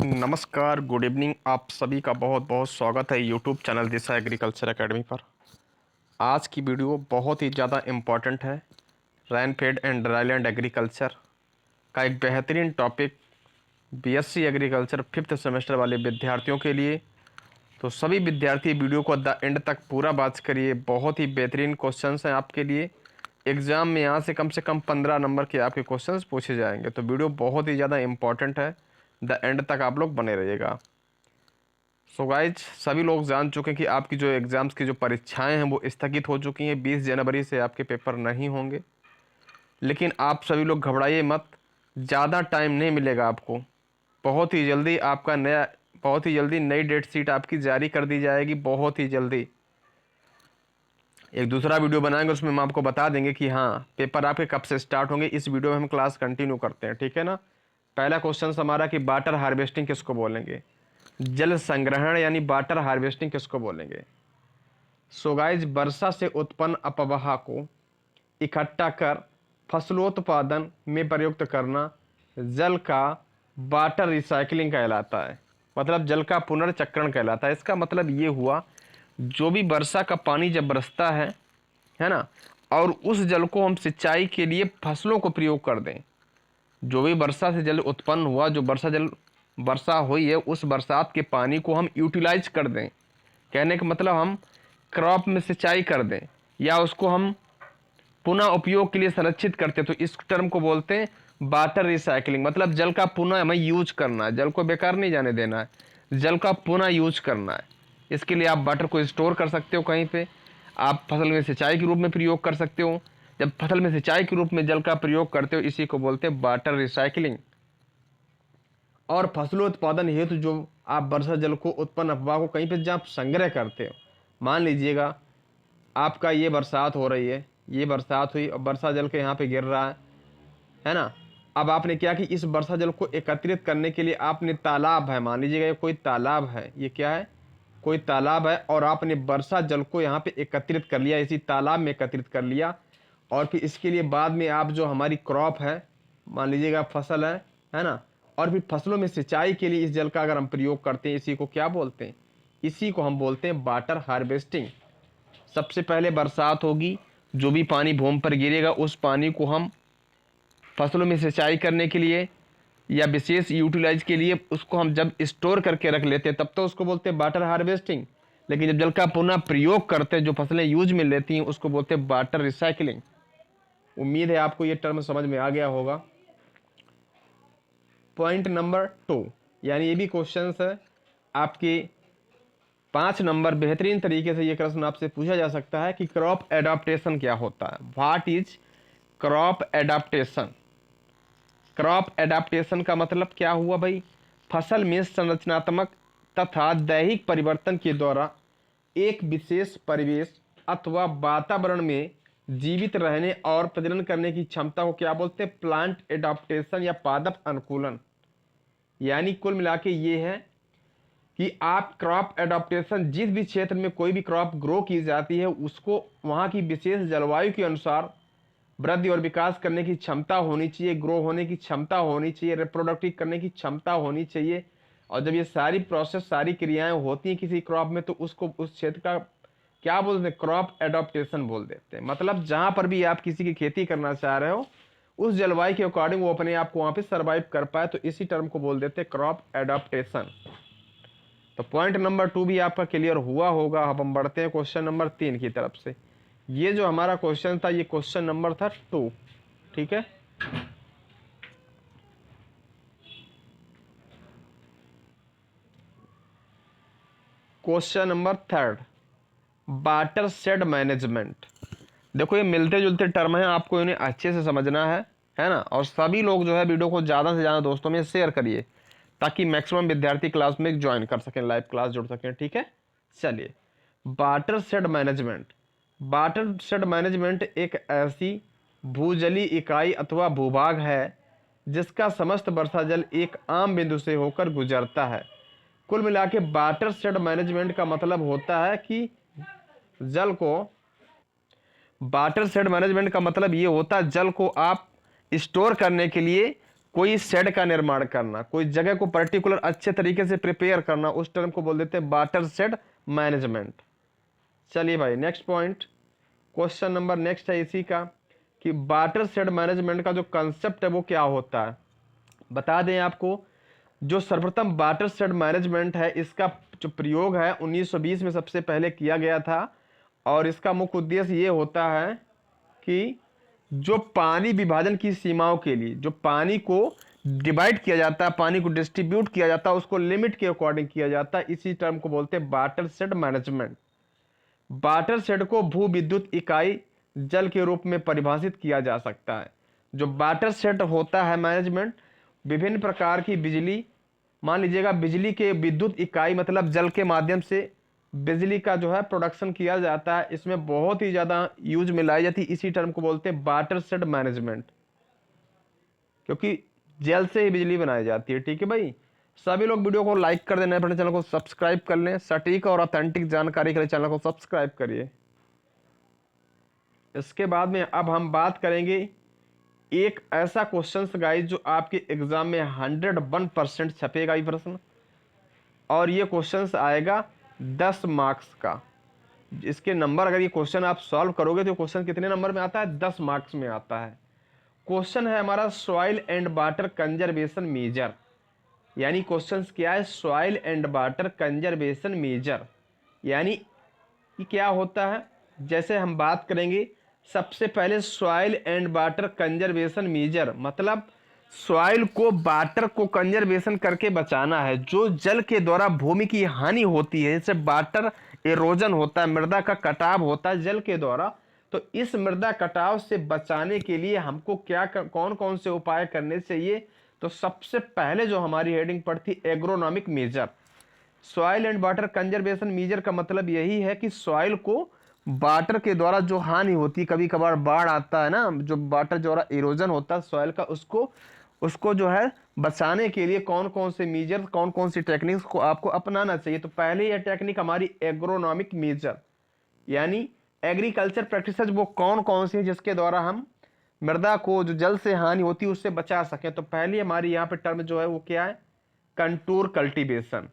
नमस्कार, good evening. आप सभी का बहुत बहुत स्वागत है यूट्यूब चैनल दिशा एग्रीकल्चर एकेडमी पर। आज की वीडियो बहुत ही ज़्यादा इम्पॉर्टेंट है। रेनफेड एंड ड्राईलैंड एग्रीकल्चर का एक बेहतरीन topic BSc agriculture 5th semester वाले विद्यार्थियों के लिए। तो सभी विद्यार्थी वीडियो को द एंड तक पूरा वॉच करिए। बहुत ही बेहतरीन क्वेश्चंस हैं आपके लिए। एग्ज़ाम में यहाँ से कम 15 नंबर के आपके क्वेश्चंस पूछे जाएंगे। तो वीडियो बहुत ही ज़्यादा इम्पॉर्टेंट है, द एंड तक आप लोग बने रहिएगा। सो गाइज, सभी लोग जान चुके हैं कि आपकी जो एग्ज़ाम्स की जो परीक्षाएं हैं वो स्थगित हो चुकी हैं। 20 जनवरी से आपके पेपर नहीं होंगे। लेकिन आप सभी लोग घबराइए मत, ज़्यादा टाइम नहीं मिलेगा आपको। बहुत ही जल्दी नई डेट शीट आपकी जारी कर दी जाएगी। बहुत ही जल्दी एक दूसरा वीडियो बनाएंगे, उसमें हम आपको बता देंगे कि हाँ पेपर आपके कब से स्टार्ट होंगे। इस वीडियो में हम क्लास कंटिन्यू करते हैं, ठीक है ना। पहला क्वेश्चन हमारा कि वाटर हार्वेस्टिंग किसको बोलेंगे, जल संग्रहण यानी वाटर हार्वेस्टिंग किसको बोलेंगे। सो गाइज, वर्षा से उत्पन्न अपवाह को इकट्ठा कर फसलोत्पादन में प्रयुक्त करना जल का वाटर रिसाइकलिंग कहलाता है। मतलब जल का पुनर्चक्रण कहलाता है। इसका मतलब ये हुआ, जो भी वर्षा का पानी जब बरसता है ना, और उस जल को हम सिंचाई के लिए फसलों को प्रयोग कर दें। जो भी वर्षा से जल उत्पन्न हुआ, जो वर्षा हुई है, उस बरसात के पानी को हम यूटिलाइज कर दें। कहने का मतलब हम क्रॉप में सिंचाई कर दें या उसको हम पुनः उपयोग के लिए संरक्षित करते, तो इस टर्म को बोलते हैं वाटर रिसाइकलिंग। मतलब जल का पुनः हमें यूज करना है, जल को बेकार नहीं जाने देना है, जल का पुनः यूज करना है। इसके लिए आप वाटर को स्टोर कर सकते हो कहीं पे, आप फसल में सिंचाई के रूप में प्रयोग कर सकते हो। जब फसल में सिंचाई के रूप में जल का प्रयोग करते हो, इसी को बोलते हैं वाटर रिसाइकलिंग। और फसलोत्पादन हेतु जो आप वर्षा जल को उत्पन्न अफवाह को कहीं पे जब आप संग्रह करते हो, मान लीजिएगा आपका ये बरसात हो रही है, ये बरसात हुई और वर्षा जल के यहाँ पे गिर रहा है ना। अब आपने क्या कि इस वर्षा जल को एकत्रित करने के लिए आपने तालाब है, मान लीजिएगा ये कोई तालाब है, ये क्या है, कोई तालाब है, और आपने वर्षा जल को यहाँ पे एकत्रित कर लिया, इसी तालाब में एकत्रित कर लिया। और फिर इसके लिए बाद में आप जो हमारी क्रॉप है, मान लीजिएगा फसल है ना, और फिर फसलों में सिंचाई के लिए इस जल का अगर हम प्रयोग करते हैं, इसी को क्या बोलते हैं, इसी को हम बोलते हैं वाटर हार्वेस्टिंग। सबसे पहले बरसात होगी, जो भी पानी भूमि पर गिरेगा उस पानी को हम फसलों में सिंचाई करने के लिए या विशेष यूटिलाइज के लिए उसको हम जब स्टोर करके रख लेते हैं, तब तो उसको बोलते हैं वाटर हार्वेस्टिंग। लेकिन जब जल का पुनः प्रयोग करते हैं, जो फसलें यूज में लेती हैं, उसको बोलते हैं वाटर रिसाइकलिंग। उम्मीद है आपको ये टर्म समझ में आ गया होगा। पॉइंट नंबर 2, यानी ये भी क्वेश्चन है आपके 5 नंबर। बेहतरीन तरीके से ये प्रश्न आपसे पूछा जा सकता है कि क्रॉप एडाप्टेशन क्या होता है। What is crop adaptation. Crop adaptation का मतलब क्या हुआ भाई, फसल में संरचनात्मक तथा दैहिक परिवर्तन के द्वारा एक विशेष परिवेश अथवा वातावरण में जीवित रहने और प्रजनन करने की क्षमता को क्या बोलते हैं, प्लांट एडाप्टेशन या पादप अनुकूलन। यानी कुल मिला के ये है कि आप क्रॉप एडाप्टेशन, जिस भी क्षेत्र में कोई भी क्रॉप ग्रो की जाती है, उसको वहाँ की विशेष जलवायु के अनुसार वृद्धि और विकास करने की क्षमता होनी चाहिए, ग्रो होने की क्षमता होनी चाहिए, रिप्रोडक्टिव करने की क्षमता होनी चाहिए। और जब ये सारी प्रोसेस, सारी क्रियाएं होती हैं किसी क्रॉप में, तो उसको उस क्षेत्र का क्या बोलते हैं, क्रॉप एडाप्टेशन बोल देते हैं। मतलब जहां पर भी आप किसी की खेती करना चाह रहे हो, उस जलवायु के अकॉर्डिंग वो अपने आप को वहां पे सर्वाइव कर पाए, तो इसी टर्म को बोल देते हैं क्रॉप एडाप्टेशन। तो पॉइंट नंबर 2 भी आपका क्लियर हुआ होगा। अब हम बढ़ते हैं क्वेश्चन नंबर 3 की तरफ से। ये जो हमारा क्वेश्चन था, ये क्वेश्चन नंबर था 2, ठीक है। Question number 3, water shade management. देखो ये मिलते जुलते टर्म हैं, आपको इन्हें अच्छे से समझना है ना। और सभी लोग जो है वीडियो को ज़्यादा से ज़्यादा दोस्तों में शेयर करिए, ताकि मैक्सिमम विद्यार्थी क्लास में ज्वाइन कर सकें, लाइव क्लास जुड़ सकें, ठीक है। चलिए, water shade management. Water shade management एक ऐसी भूजली इकाई अथवा भूभाग है जिसका समस्त वर्षा जल एक आम बिंदु से होकर गुजरता है। कुल मिला के वाटर शेड मैनेजमेंट का मतलब होता है कि जल को, वाटर शेड मैनेजमेंट का मतलब ये होता है जल को आप स्टोर करने के लिए कोई शेड का निर्माण करना, कोई जगह को पर्टिकुलर अच्छे तरीके से प्रिपेयर करना, उस टर्म को बोल देते हैं वाटर शेड मैनेजमेंट। चलिए भाई next point, question number next है इसी का कि वाटर शेड मैनेजमेंट का जो कंसेप्ट है वो क्या होता है। बता दें आपको, जो सर्वप्रथम वाटर शेड मैनेजमेंट है इसका जो प्रयोग है 1920 में सबसे पहले किया गया था, और इसका मुख्य उद्देश्य ये होता है कि जो पानी विभाजन की सीमाओं के लिए जो पानी को डिवाइड किया जाता है, पानी को डिस्ट्रीब्यूट किया जाता है, उसको लिमिट के अकॉर्डिंग किया जाता है, इसी टर्म को बोलते हैं water shade management. Water shade को भू विद्युत इकाई जल के रूप में परिभाषित किया जा सकता है। जो वाटर शेड होता है मैनेजमेंट, विभिन्न प्रकार की बिजली, मान लीजिएगा बिजली के विद्युत इकाई मतलब जल के माध्यम से बिजली का जो है प्रोडक्शन किया जाता है, इसमें बहुत ही ज्यादा यूज में लाई जाती है, इसी टर्म को बोलते हैं वाटर शेड मैनेजमेंट, क्योंकि जल से ही बिजली बनाई जाती है। ठीक है भाई, सभी लोग वीडियो को लाइक कर देना, अपने चैनल को सब्सक्राइब कर लें, सटीक और ऑथेंटिक जानकारी के लिए चैनल को सब्सक्राइब करिए। इसके बाद में अब हम बात करेंगे एक ऐसा क्वेश्चन गाइस जो आपके एग्जाम में 101% छपेगा ये प्रश्न, और ये क्वेश्चन आएगा 10 मार्क्स का। इसके नंबर, अगर ये क्वेश्चन आप सॉल्व करोगे तो क्वेश्चन कितने नंबर में आता है, 10 मार्क्स में आता है। क्वेश्चन है हमारा soil and water conservation measure, यानी क्वेश्चन क्या है, soil and water conservation measure, यानी ये क्या होता है। जैसे हम बात करेंगे सबसे पहले soil and water conservation measure मतलब सॉइल को वाटर को कंजर्वेशन करके बचाना है। जो जल के द्वारा भूमि की हानि होती है, जैसे वाटर एरोजन होता है, मृदा का कटाव होता है जल के द्वारा, तो इस मृदा कटाव से बचाने के लिए हमको क्या कौन कौन से उपाय करने चाहिए। तो सबसे पहले जो हमारी हेडिंग पड़ती agronomic measure. Soil and water conservation measure का मतलब यही है कि सॉइल को वाटर के द्वारा जो हानि होती है, कभी कभार बाढ़ आता है ना, जो वाटर द्वारा इरोजन होता है सॉइल का, उसको जो है बचाने के लिए कौन कौन से मेजर, कौन कौन सी टेक्निक्स को आपको अपनाना चाहिए। तो पहले यह टेक्निक हमारी एग्रोनॉमिक मेजर, यानी एग्रीकल्चर प्रैक्टिसेस वो कौन कौन सी है जिसके द्वारा हम मृदा को जो जल से हानि होती है उससे बचा सकें। तो पहली हमारी यहाँ पे टर्म जो है वो क्या है, कंटूर कल्टीवेशन।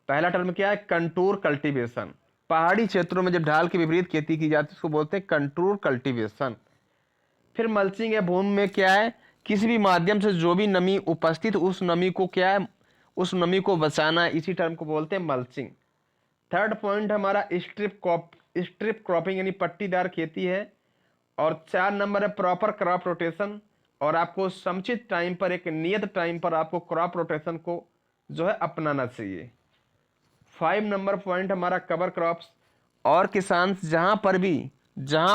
पहला टर्म क्या है, कंटूर कल्टीवेशन। पहाड़ी क्षेत्रों में जब ढाल के विपरीत खेती की जाती है उसको बोलते हैं कंटूर कल्टीवेशन। फिर मल्चिंग है, भूमि में क्या है, किसी भी माध्यम से जो भी नमी उपस्थित उस नमी को क्या है, उस नमी को बचाना, इसी टर्म को बोलते हैं मल्चिंग। थर्ड पॉइंट हमारा स्ट्रिप क्रॉपिंग यानी पट्टीदार खेती है। और 4 नंबर है प्रॉपर क्रॉप रोटेशन, और आपको समुचित टाइम पर, एक नियत टाइम पर आपको क्रॉप रोटेशन को जो है अपनाना चाहिए। 5 नंबर पॉइंट हमारा कवर क्रॉप्स, और किसान जहां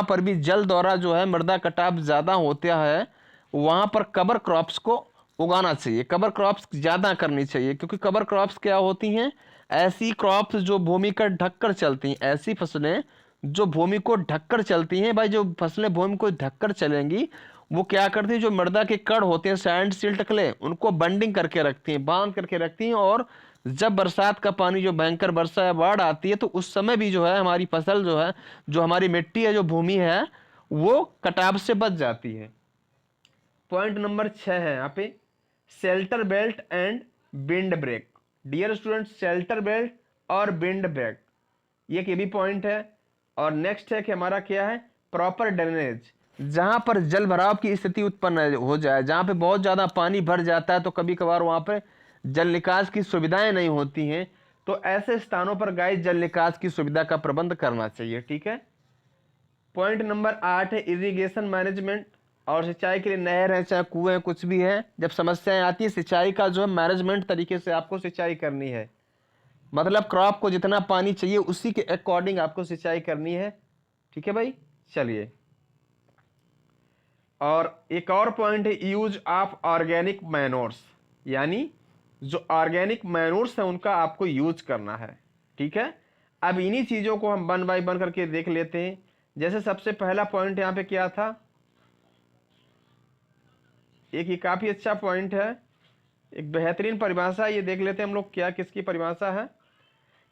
पर भी जल द्वारा जो है मृदा कटाव ज्यादा होता है वहां पर कवर क्रॉप्स को उगाना चाहिए, कवर क्रॉप्स ज्यादा करनी चाहिए। क्योंकि कवर क्रॉप्स क्या होती हैं, ऐसी क्रॉप्स जो भूमि का ढककर चलती हैं, ऐसी फसलें जो भूमि को ढककर चलती हैं। भाई जो फसलें भूमि को ढककर चलेंगी वो क्या करती हैं, जो मृदा के कण होते हैं, सैंड सिल्ट क्ले, उनको बंडिंग करके रखती हैं, बांध करके रखती हैं। और जब बरसात का पानी, जो भयंकर वर्षा या बाढ़ आती है, तो उस समय भी जो है हमारी फसल जो है, जो हमारी मिट्टी है, जो भूमि है, वो कटाव से बच जाती है। पॉइंट नंबर 6 है यहाँ पे shelter belt and wind break. Dear student, shelter belt और विंड ब्रेक ये भी पॉइंट है। और नेक्स्ट है कि हमारा क्या है, प्रॉपर ड्रेनेज। जहां पर जल भराव की स्थिति उत्पन्न हो जाए, जहां पे बहुत ज्यादा पानी भर जाता है, तो कभी कभार वहां पे जल निकास की सुविधाएं नहीं होती हैं, तो ऐसे स्थानों पर गाइस जल निकास की सुविधा का प्रबंध करना चाहिए। ठीक है। पॉइंट नंबर 8 है इरिगेशन मैनेजमेंट, और सिंचाई के लिए नहर है चाहे कुएं कुछ भी है, जब समस्याएं आती है सिंचाई का जो है मैनेजमेंट तरीके से आपको सिंचाई करनी है। मतलब क्रॉप को जितना पानी चाहिए उसी के अकॉर्डिंग आपको सिंचाई करनी है। ठीक है भाई, चलिए। और एक और पॉइंट है यूज ऑफ ऑर्गेनिक मैनोर्स, यानी जो ऑर्गेनिक मैनोर्स है उनका आपको यूज करना है। ठीक है। अब इन्हीं चीजों को हम 1 बाय 1 करके देख लेते हैं। जैसे सबसे पहला पॉइंट यहाँ पे क्या था, एक ये काफी अच्छा पॉइंट है, एक बेहतरीन परिभाषा, ये देख लेते हैं हम लोग क्या किसकी परिभाषा है।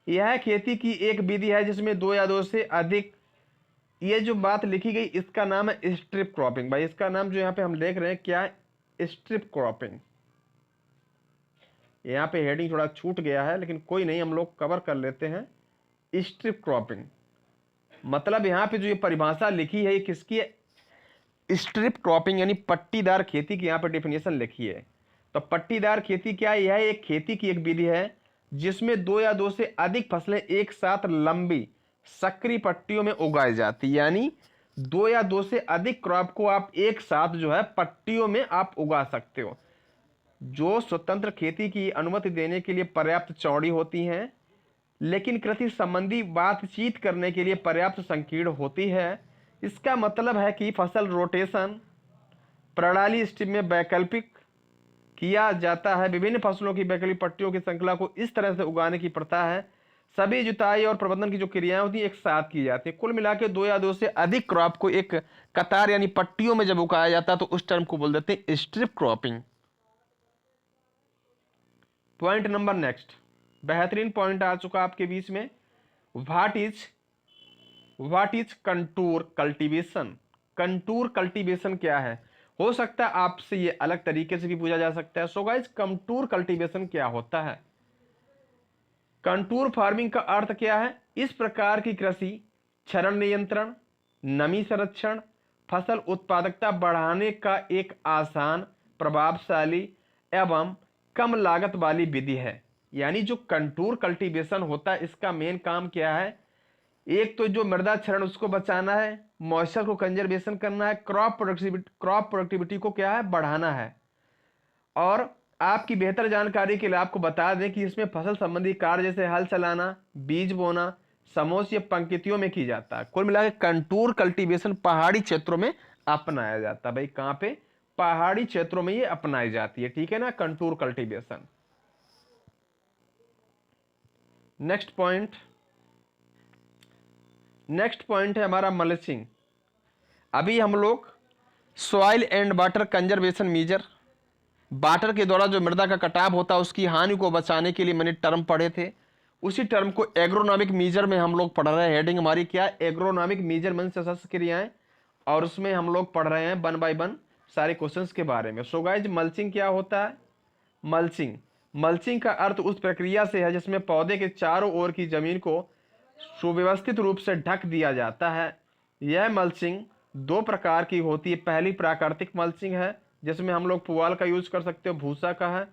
यह खेती की एक विधि है जिसमें 2 या 2 से अधिक, ये जो बात लिखी गई इसका नाम है स्ट्रिप क्रॉपिंग। भाई इसका नाम जो यहाँ पे हम देख रहे हैं क्या है, स्ट्रिप क्रॉपिंग। यहाँ पे हेडिंग थोड़ा छूट गया है, लेकिन कोई नहीं, हम लोग कवर कर लेते हैं। स्ट्रिप क्रॉपिंग मतलब यहाँ पे जो ये परिभाषा लिखी है ये किसकी है? स्ट्रिप क्रॉपिंग यानी पट्टीदार खेती की यहाँ पे डेफिनेशन लिखी है। तो पट्टीदार खेती क्या है? यह एक खेती की एक विधि है जिसमें दो या दो से अधिक फसलें एक साथ लंबी सक्रिय पट्टियों में उगाई जाती है। यानी दो या दो से अधिक क्रॉप को आप एक साथ जो है पट्टियों में आप उगा सकते हो, जो स्वतंत्र खेती की अनुमति देने के लिए पर्याप्त चौड़ी होती हैं, लेकिन कृषि संबंधी बातचीत करने के लिए पर्याप्त संकीर्ण होती है। इसका मतलब है कि फसल रोटेशन प्रणाली स्ट्रिप में वैकल्पिक किया जाता है। विभिन्न फसलों की वैकल्पिक पट्टियों की श्रृंखला को इस तरह से उगाने की प्रथा है। सभी जुताई और प्रबंधन की जो क्रियाएं होती हैं एक साथ की जाती है। कुल मिला के दो या दो से अधिक क्रॉप को एक कतार यानी पट्टियों में जब उगाया जाता है तो उस टर्म को बोल देते हैं strip cropping. Point number next, बेहतरीन पॉइंट आ चुका आपके बीच में। What is contour cultivation? Contour cultivation क्या है? हो सकता है आपसे ये अलग तरीके से भी पूछा जा सकता है। सो गाइस, कंटूर कल्टीवेशन क्या होता है? कंटूर फार्मिंग का अर्थ क्या है? इस प्रकार की कृषि क्षरण नियंत्रण, नमी संरक्षण, फसल उत्पादकता बढ़ाने का एक आसान, प्रभावशाली एवं कम लागत वाली विधि है। यानी जो कंटूर कल्टीवेशन होता है इसका मेन काम क्या है? एक तो जो मृदा क्षरण उसको बचाना है, मॉइस्चर को कंजर्वेशन करना है, क्रॉप प्रोडक्टिविटी को क्या है? बढ़ाना है। और आपकी बेहतर जानकारी के लिए आपको बता दें कि इसमें फसल संबंधी कार्य जैसे हल चलाना, बीज बोना, समोस या पंक्तियों में की जाता है। कुल मिलाकर कंटूर कल्टीवेशन पहाड़ी क्षेत्रों में अपनाया जाता है। भाई कहां पे? पहाड़ी क्षेत्रों में ये अपनाई जाती है, ठीक है ना, कंटूर कल्टीवेशन। नेक्स्ट पॉइंट है हमारा मल्चिंग। अभी हम लोग soil and water conservation measure, water के द्वारा जो मृदा का कटाव होता है उसकी हानि को बचाने के लिए मैंने टर्म पढ़े थे। उसी टर्म को एग्रोनॉमिक मेजर में हम लोग पढ़ रहे हैं। हेडिंग हमारी क्या है? एग्रोनॉमिक मेजरमेंट से सशस्त्र क्रियाएं, और उसमें हम लोग पढ़ रहे हैं 1 बाय 1 सारे क्वेश्चंस के बारे में। सो गाइस, मल्चिंग क्या होता है? मल्चिंग का अर्थ उस प्रक्रिया से है जिसमें पौधे के चारों ओर की जमीन को सुव्यवस्थित रूप से ढक दिया जाता है। यह मल्चिंग दो प्रकार की होती है। पहली प्राकृतिक मल्चिंग है जिसमें हम लोग पुआल का यूज कर सकते हो, भूसा का है,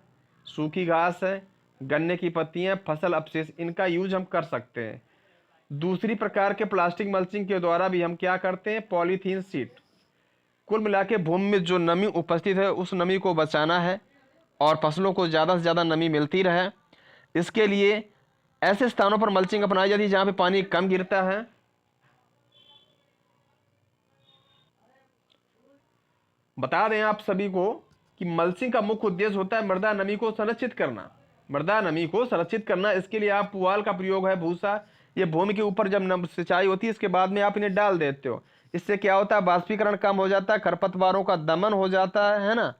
सूखी घास है, गन्ने की पत्तियां, फसल अपशिष्ट, इनका यूज हम कर सकते हैं। दूसरी प्रकार के प्लास्टिक मल्चिंग के द्वारा भी हम क्या करते हैं? Polythene sheet. कुल मिला के भूमि में जो नमी उपस्थित है उस नमी को बचाना है और फसलों को ज़्यादा से ज़्यादा नमी मिलती रहे। इसके लिए ऐसे स्थानों पर मल्चिंग अपनाई जाती है जहां पे पानी कम गिरता है। बता दें आप सभी को कि मल्चिंग का मुख्य उद्देश्य होता है मृदा नमी को संरक्षित करना। इसके लिए आप पुआल का प्रयोग है, भूसा, ये भूमि के ऊपर जब सिंचाई होती है इसके बाद में आप इन्हें डाल देते हो। इससे क्या होता है? बाष्पीकरण कम हो जाता है, खरपतवारों का दमन हो जाता है ना,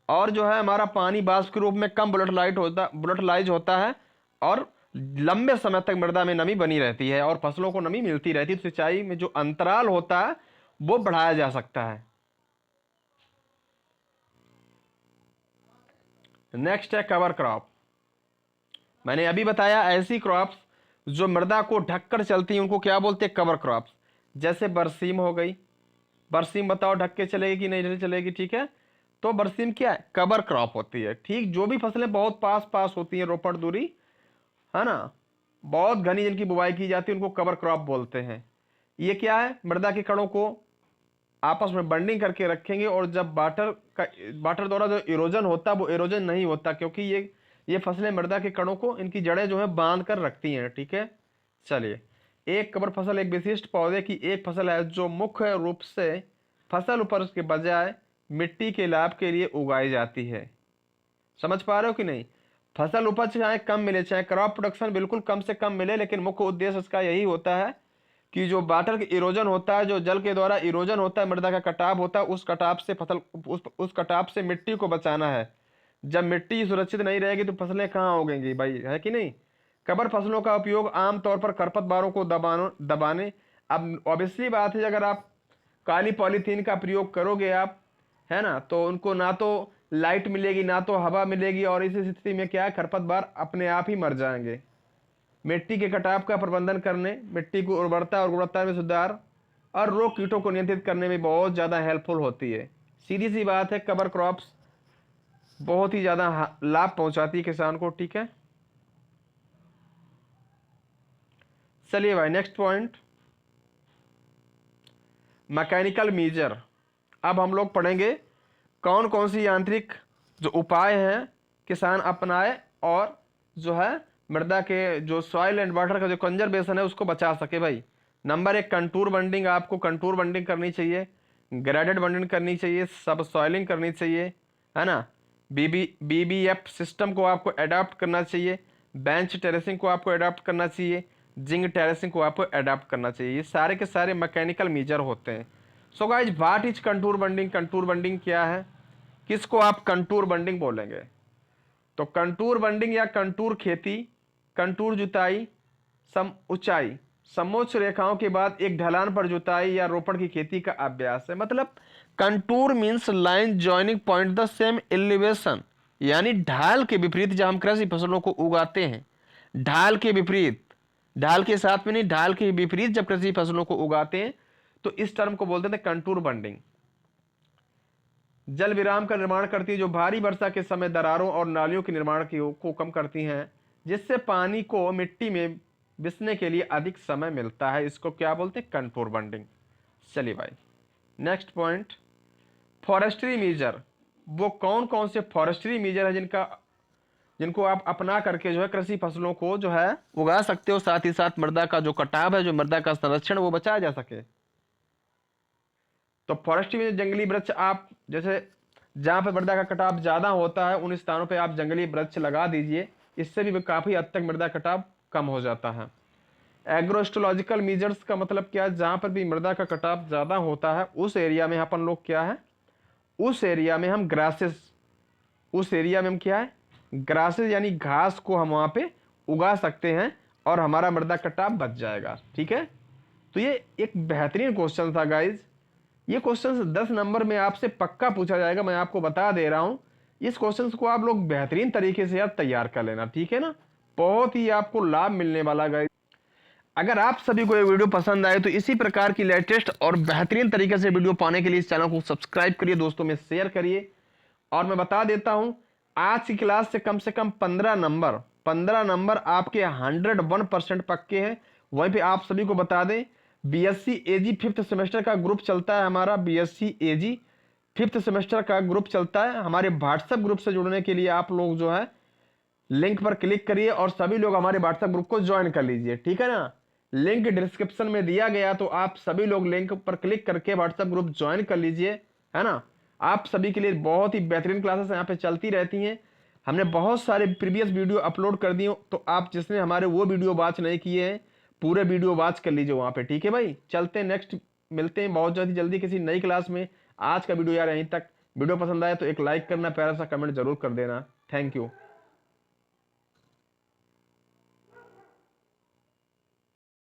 और जो है हमारा पानी वाष्प के रूप में कम बुलेटलाइज होता है और लंबे समय तक मृदा में नमी बनी रहती है और फसलों को नमी मिलती रहती है। सिंचाई में जो अंतराल होता है वो बढ़ाया जा सकता है। नेक्स्ट है कवर क्रॉप। मैंने अभी बताया ऐसी क्रॉप्स जो मृदा को ढककर चलती हैं उनको क्या बोलते हैं? Cover crops. जैसे बरसीम हो गई। बरसीम बताओ ढक के चलेगी कि नहीं चलेगी? ठीक है, तो बरसीम क्या है? कवर क्रॉप होती है। ठीक, जो भी फसलें बहुत पास होती हैं, रोपड़ दूरी, है ना, बहुत घनी जिनकी बुवाई की जाती है उनको कवर क्रॉप बोलते हैं। ये क्या है? मृदा के कणों को आपस में बंडिंग करके रखेंगे और जब वाटर द्वारा जो इरोजन होता है वो इरोजन नहीं होता, क्योंकि ये फसलें मृदा के कणों को, इनकी जड़ें जो है बांध कर रखती हैं। ठीक है, चलिए, एक कवर फसल एक विशिष्ट पौधे की एक फसल है जो मुख्य रूप से फसल उपज के बजाय मिट्टी के लाभ के लिए उगाई जाती है। समझ पा रहे हो कि नहीं? फसल उपज चाहे कम मिले, चाहे क्रॉप प्रोडक्शन बिल्कुल कम से कम मिले, लेकिन मुख्य उद्देश्य इसका यही होता है कि जो वाटर इरोजन होता है, जो जल के द्वारा इरोजन होता है, मृदा का कटाव होता है, उस कटाव से मिट्टी को बचाना है। जब मिट्टी सुरक्षित नहीं रहेगी तो फसलें कहाँ उगेंगी भाई, है कि नहीं? कवर फसलों का उपयोग आमतौर पर खरपतवारों को दबाने, अब ऑब्वियसली बात है अगर आप काली पॉलीथीन का प्रयोग करोगे आप, है ना, तो उनको ना तो लाइट मिलेगी ना तो हवा मिलेगी, और इस स्थिति में क्या है, खरपतवार अपने आप ही मर जाएंगे। मिट्टी के कटाव का प्रबंधन करने, मिट्टी को उर्वरता और गुणवत्ता में सुधार और रोग कीटों को नियंत्रित करने में बहुत ज़्यादा हेल्पफुल होती है। सीधी सी बात है, कवर क्रॉप्स बहुत ही ज़्यादा लाभ पहुंचाती है किसान को। ठीक है, चलिए भाई नेक्स्ट पॉइंट, मैकेनिकल मीजर। अब हम लोग पढ़ेंगे कौन कौन सी यांत्रिक जो उपाय हैं किसान अपनाए और जो है मृदा के जो सॉइल एंड वाटर का जो कंजर्वेशन है उसको बचा सके भाई। Number 1, contour bunding. आपको कंटूर बंडिंग करनी चाहिए, ग्रेडेड बंडिंग करनी चाहिए, सब सॉइलिंग करनी चाहिए, है ना। बीबीएफ सिस्टम को आपको अडॉप्ट करना चाहिए, बेंच टेरेसिंग को आपको अडॉप्ट करना चाहिए, जिंक टेरेसिंग को आपको अडॉप्ट करना चाहिए। ये सारे के सारे मैकेनिकल मेजर होते हैं। So guys what is contour bunding? Contour bunding क्या है, किसको आप कंटूर बंडिंग बोलेंगे? तो कंटूर बंडिंग या कंटूर खेती, कंटूर जुताई, ऊंचाई, समोच्च रेखाओं के बाद एक ढलान पर जुताई या रोपण की खेती का अभ्यास है। मतलब contour means line joining point the same elevation, यानी ढाल के विपरीत जब हम कृषि फसलों को उगाते हैं, ढाल के विपरीत, ढाल के साथ में नहीं, ढाल के विपरीत जब कृषि फसलों को उगाते हैं तो इस टर्म को बोलते थे कंटूर बंडिंग। जल विराम का निर्माण करती है, जो भारी वर्षा के समय दरारों और नालियों के निर्माण को कम करती हैं, जिससे पानी को मिट्टी में बिसने के लिए अधिक समय मिलता है। इसको क्या बोलते हैं? Contour bunding. चलिए भाई नेक्स्ट पॉइंट, फॉरेस्ट्री मेजर। वो कौन कौन से फॉरेस्ट्री मेजर है जिनको आप अपना करके जो है कृषि फसलों को जो है उगा सकते हो, साथ ही साथ मृदा का जो कटाव है, जो मृदा का संरक्षण वो बचाया जा सके। तो फॉरेस्ट्री में जंगली वृक्ष, आप जैसे जहां पर मृदा का कटाव ज्यादा होता है उन स्थानों पे आप जंगली वृक्ष लगा दीजिए, इससे भी काफी हद तक मृदा कटाव कम हो जाता है। एग्रोस्टोलॉजिकल मेजर्स का मतलब क्या है? जहां पर भी मृदा का कटाव ज्यादा होता है उस एरिया में अपन लोग क्या है, उस एरिया में हम ग्रासेस, उस एरिया में हम क्या है, ग्रासेस यानी घास को हम वहां पे उगा सकते हैं और हमारा मृदा कटाव बच जाएगा। ठीक है, तो ये एक बेहतरीन क्वेश्चन था गाइज। ये क्वेश्चन 10 नंबर में आपसे पक्का पूछा जाएगा, मैं आपको बता दे रहा हूं। इस क्वेश्चन को आप लोग बेहतरीन तरीके से यार तैयार कर लेना, ठीक है ना। बहुत ही आपको लाभ मिलने वाला गाइज। अगर आप सभी को ये वीडियो पसंद आए तो इसी प्रकार की लेटेस्ट और बेहतरीन तरीके से वीडियो पाने के लिए इस चैनल को सब्सक्राइब करिए, दोस्तों में शेयर करिए। और मैं बता देता हूं, आज की क्लास से कम 15 नंबर आपके 101% पक्के हैं। वहीं पे आप सभी को बता दें, बीएससी एजी 5th सेमेस्टर का ग्रुप चलता है हमारा, बीएससी एजी 5th सेमेस्टर का ग्रुप चलता है। हमारे व्हाट्सएप ग्रुप से जुड़ने के लिए आप लोग जो है लिंक पर क्लिक करिए और सभी लोग हमारे व्हाट्सएप ग्रुप को ज्वाइन कर लीजिए, ठीक है ना। लिंक डिस्क्रिप्शन में दिया गया, तो आप सभी लोग लिंक पर क्लिक करके व्हाट्सएप ग्रुप ज्वाइन कर लीजिए, है ना। आप सभी के लिए बहुत ही बेहतरीन क्लासेस यहाँ पे चलती रहती हैं। हमने बहुत सारे प्रीवियस वीडियो अपलोड कर दिए, तो आप जिसने हमारे वो वीडियो वॉच नहीं किए हैं, पूरे वीडियो वॉच कर लीजिए वहाँ पे, ठीक है भाई। चलते हैं नेक्स्ट, मिलते हैं बहुत जल्दी किसी नई क्लास में। आज का वीडियो यार यहीं तक। वीडियो पसंद आए तो एक लाइक करना, प्यारा सा कमेंट जरूर कर देना। Thank you.